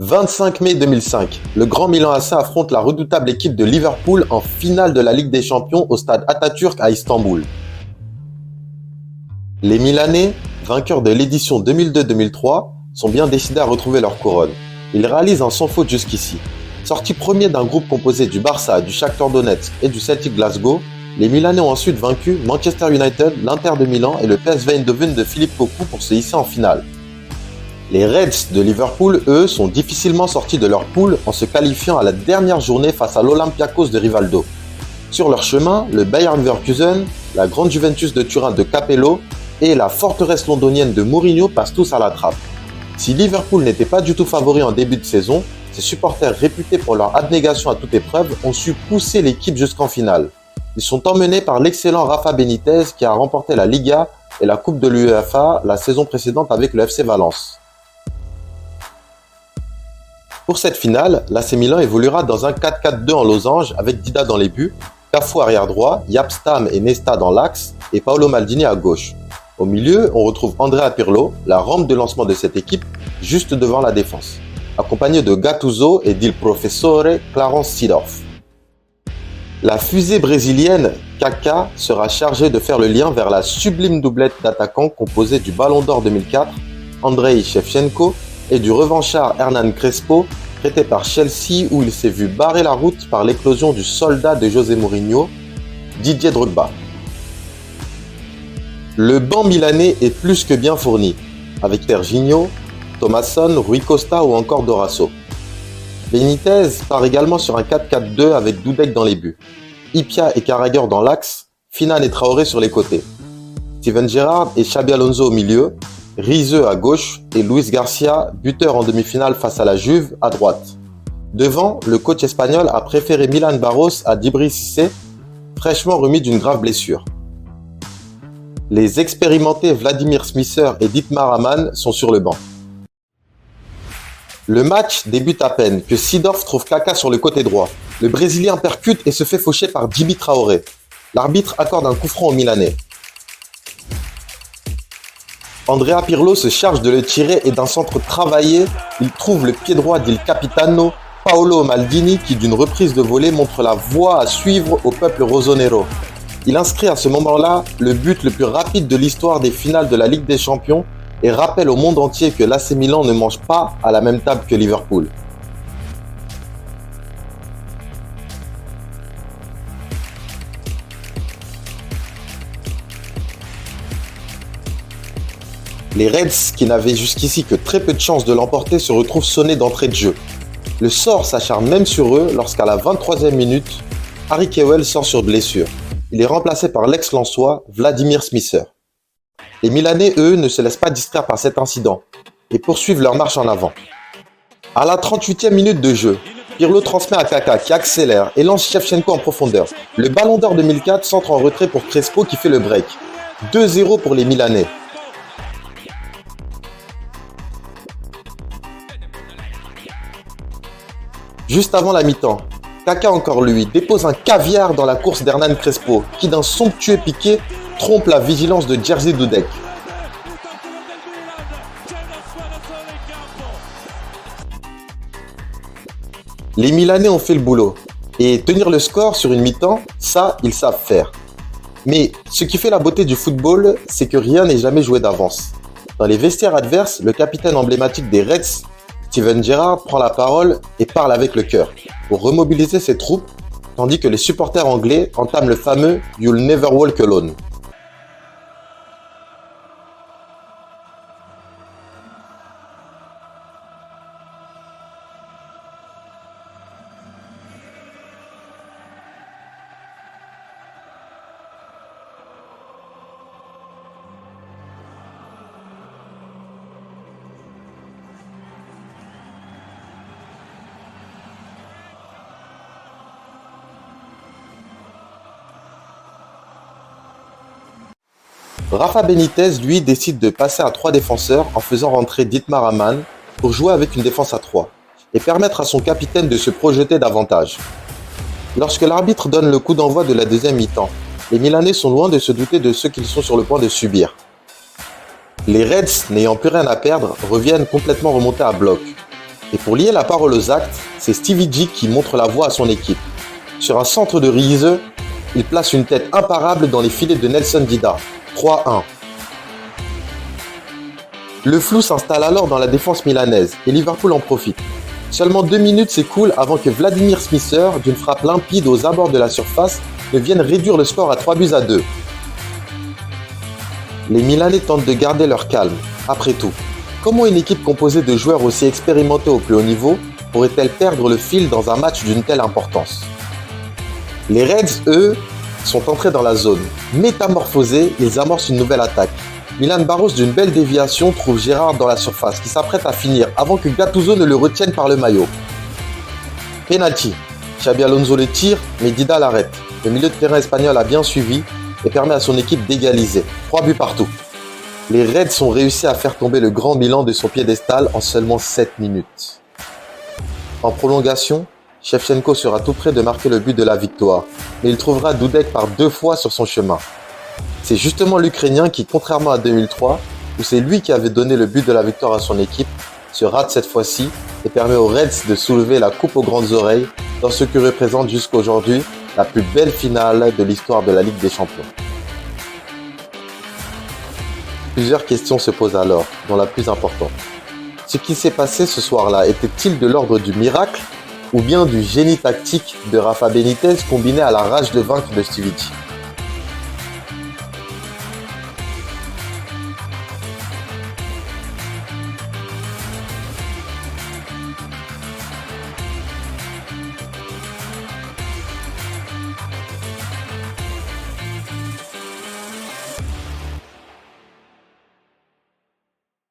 25 mai 2005, le Grand Milan AC affronte la redoutable équipe de Liverpool en finale de la Ligue des Champions au stade Atatürk à Istanbul. Les Milanais, vainqueurs de l'édition 2002-2003, sont bien décidés à retrouver leur couronne. Ils réalisent un sans faute jusqu'ici. Sortis premiers d'un groupe composé du Barça, du Shakhtar Donetsk et du Celtic Glasgow, les Milanais ont ensuite vaincu Manchester United, l'Inter de Milan et le PSV Eindhoven de Philippe Cocu pour se hisser en finale. Les Reds de Liverpool, eux, sont difficilement sortis de leur poule en se qualifiant à la dernière journée face à l'Olympiakos de Rivaldo. Sur leur chemin, le Bayer Leverkusen, la grande Juventus de Turin de Capello et la forteresse londonienne de Mourinho passent tous à la trappe. Si Liverpool n'était pas du tout favori en début de saison, ses supporters réputés pour leur abnégation à toute épreuve ont su pousser l'équipe jusqu'en finale. Ils sont emmenés par l'excellent Rafa Benitez qui a remporté la Liga et la Coupe de l'UEFA la saison précédente avec le FC Valence. Pour cette finale, l'AC Milan évoluera dans un 4-4-2 en losange avec Dida dans les buts, Cafu arrière droit, Jaap Stam et Nesta dans l'axe et Paolo Maldini à gauche. Au milieu, on retrouve Andrea Pirlo, la rampe de lancement de cette équipe, juste devant la défense, accompagné de Gattuso et d'Il Professore Clarence Seedorf. La fusée brésilienne Kaká sera chargée de faire le lien vers la sublime doublette d'attaquants composée du Ballon d'Or 2004, Andrei Shevchenko, et du revanchard Hernan Crespo, prêté par Chelsea où il s'est vu barrer la route par l'éclosion du soldat de José Mourinho, Didier Drogba. Le banc milanais est plus que bien fourni, avec Serginho, Thomasson, Rui Costa ou encore Dorasso. Benitez part également sur un 4-4-2 avec Dudek dans les buts, Ipia et Carragher dans l'axe, Finan et Traoré sur les côtés, Steven Gerrard et Xabi Alonso au milieu, Rizeux à gauche et Luis Garcia, buteur en demi-finale face à la Juve, à droite. Devant, le coach espagnol a préféré Milan Barros à Djibril Cissé, fraîchement remis d'une grave blessure. Les expérimentés Vladimir Smisser et Dietmar Hamann sont sur le banc. Le match débute à peine que Seedorf trouve Kaká sur le côté droit. Le Brésilien percute et se fait faucher par Djibi Traoré. L'arbitre accorde un coup franc au Milanais. Andrea Pirlo se charge de le tirer et d'un centre travaillé, il trouve le pied droit d'Il Capitano, Paolo Maldini, qui d'une reprise de volée montre la voie à suivre au peuple rosonero. Il inscrit à ce moment-là le but le plus rapide de l'histoire des finales de la Ligue des Champions et rappelle au monde entier que l'AC Milan ne mange pas à la même table que Liverpool. Les Reds, qui n'avaient jusqu'ici que très peu de chances de l'emporter, se retrouvent sonnés d'entrée de jeu. Le sort s'acharne même sur eux lorsqu'à la 23e minute, Harry Kewell sort sur blessure. Il est remplacé par l'ex-lensois Vladimir Smisser. Les Milanais, eux, ne se laissent pas distraire par cet incident et poursuivent leur marche en avant. À la 38e minute de jeu, Pirlo transmet à Kaká qui accélère et lance Shevchenko en profondeur. Le Ballon d'Or 2004 centre en retrait pour Crespo qui fait le break. 2-0 pour les Milanais. Juste avant la mi-temps, Kaká encore lui dépose un caviar dans la course d'Hernan Crespo qui d'un somptueux piqué trompe la vigilance de Jerzy Dudek. Les Milanais ont fait le boulot et tenir le score sur une mi-temps, ça ils savent faire. Mais ce qui fait la beauté du football, c'est que rien n'est jamais joué d'avance. Dans les vestiaires adverses, le capitaine emblématique des Reds, Steven Gerrard, prend la parole et parle avec le cœur pour remobiliser ses troupes, tandis que les supporters anglais entament le fameux « You'll never walk alone ». Rafa Benitez, lui, décide de passer à 3 défenseurs en faisant rentrer Dietmar Hamann pour jouer avec une défense à 3 et permettre à son capitaine de se projeter davantage. Lorsque l'arbitre donne le coup d'envoi de la deuxième mi-temps, les Milanais sont loin de se douter de ce qu'ils sont sur le point de subir. Les Reds, n'ayant plus rien à perdre, reviennent complètement remontés à bloc. Et pour lier la parole aux actes, c'est Stevie G qui montre la voie à son équipe. Sur un centre de Riese, il place une tête imparable dans les filets de Nelson Dida. 3-1. Le flou s'installe alors dans la défense milanaise et Liverpool en profite. Seulement 2 minutes s'écoulent avant que Vladimir Smisser, d'une frappe limpide aux abords de la surface, ne vienne réduire le score à 3-2. Les Milanais tentent de garder leur calme. Après tout, comment une équipe composée de joueurs aussi expérimentés au plus haut niveau pourrait-elle perdre le fil dans un match d'une telle importance? Les Reds, eux, sont entrés dans la zone. Métamorphosés, ils amorcent une nouvelle attaque. Milan Barros d'une belle déviation trouve Gérard dans la surface qui s'apprête à finir avant que Gattuso ne le retienne par le maillot. Penalty. Xabi Alonso le tire, mais Dida l'arrête. Le milieu de terrain espagnol a bien suivi et permet à son équipe d'égaliser. 3 buts partout. Les Reds ont réussi à faire tomber le grand Milan de son piédestal en seulement 7 minutes. En prolongation, Shevchenko sera tout près de marquer le but de la victoire, mais il trouvera Dudek par 2 fois sur son chemin. C'est justement l'Ukrainien qui, contrairement à 2003, où c'est lui qui avait donné le but de la victoire à son équipe, se rate cette fois-ci et permet aux Reds de soulever la coupe aux grandes oreilles dans ce que représente jusqu'aujourd'hui la plus belle finale de l'histoire de la Ligue des Champions. Plusieurs questions se posent alors, dont la plus importante. Ce qui s'est passé ce soir-là était-il de l'ordre du miracle ou bien du génie tactique de Rafa Benitez combiné à la rage de vaincre de Stevie G?